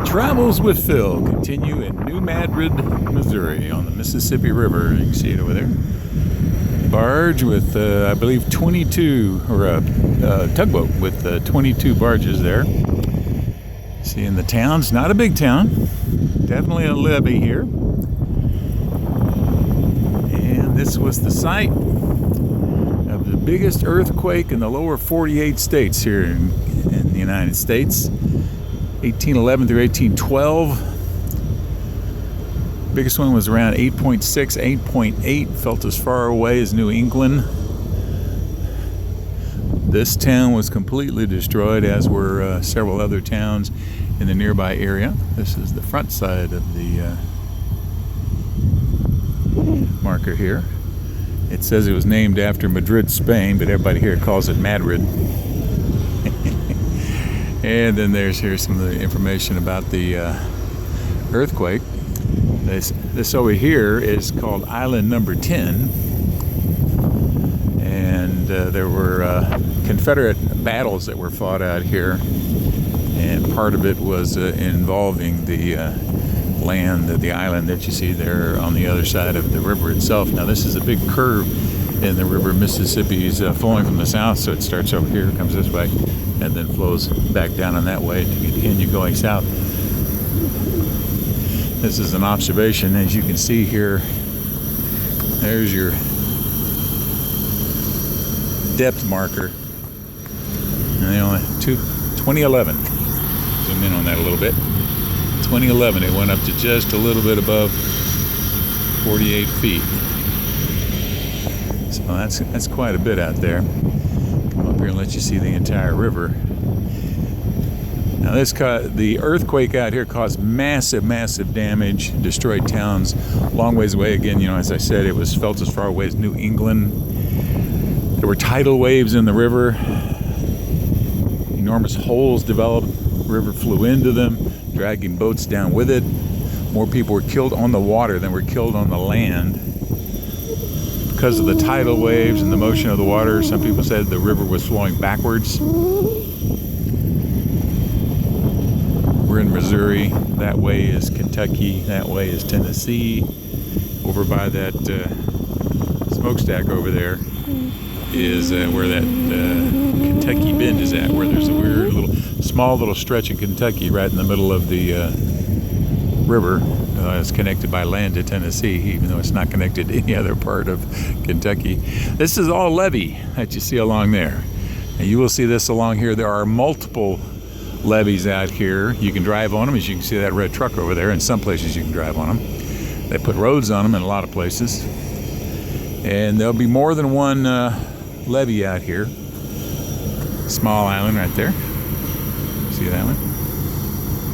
Travels with Phil continue in New Madrid, Missouri on the Mississippi River. You can see it over there. Barge with, I believe, 22, or a tugboat with 22 barges there. Seeing the town's not a big town. Definitely a levee here. And this was the site of the biggest earthquake in the lower 48 states here in the United States. 1811 through 1812. Biggest one was around 8.6, 8.8. Felt as far away as New England. This town was completely destroyed, as were several other towns in the nearby area. This is the front side of the marker here. It says it was named after Madrid, Spain, but everybody here calls it Madrid. And then here's some of the information about the earthquake. This over here is called Island Number 10, and there were Confederate battles that were fought out here, and part of it was involving the land, the island that you see there on the other side of the river itself. Now this is a big curve in the river. Mississippi is flowing from the south, so it starts over here, comes this way, and then flows back down on that way to continue going south. This is an observation. As you can see here, there's your depth marker. And they only 2011. Zoom in on that a little bit. 2011, it went up to just a little bit above 48 feet. So that's quite a bit out there. Come up here and let you see the entire river. Now the earthquake out here caused massive damage, destroyed towns long ways away. Again, as I said, it was felt as far away as New England. There were tidal waves in the river. Enormous holes developed. The river flew into them, dragging boats down with it. More people were killed on the water than were killed on the land. Because of the tidal waves and the motion of the water, some people said the river was flowing backwards. We're in Missouri. That way is Kentucky. That way is Tennessee. Over by that smokestack over there is where that Kentucky Bend is at, where there's a weird small little stretch of Kentucky right in the middle of the river. It's connected by land to Tennessee, even though it's not connected to any other part of Kentucky. This is all levee that you see along there. And you will see this along here. There are multiple levees out here. You can drive on them, as you can see that red truck over there. In some places you can drive on them. They put roads on them in a lot of places. And there'll be more than one levee out here. Small island right there. See that one?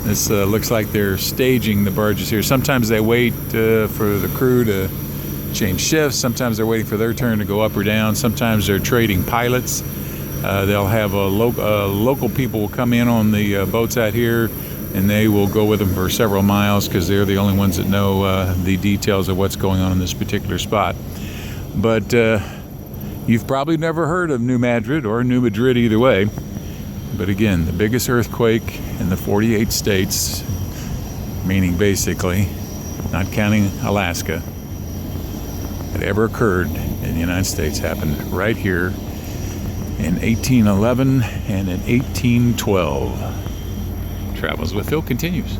This looks like they're staging the barges here. Sometimes they wait for the crew to change shifts. Sometimes they're waiting for their turn to go up or down. Sometimes they're trading pilots. They'll have local people will come in on the boats out here, and they will go with them for several miles because they're the only ones that know the details of what's going on in this particular spot. But you've probably never heard of New Madrid or New Madrid either way. But again, the biggest earthquake in the 48 states, meaning basically, not counting Alaska, that ever occurred in the United States happened right here in 1811 and in 1812. Travels with Phil continues.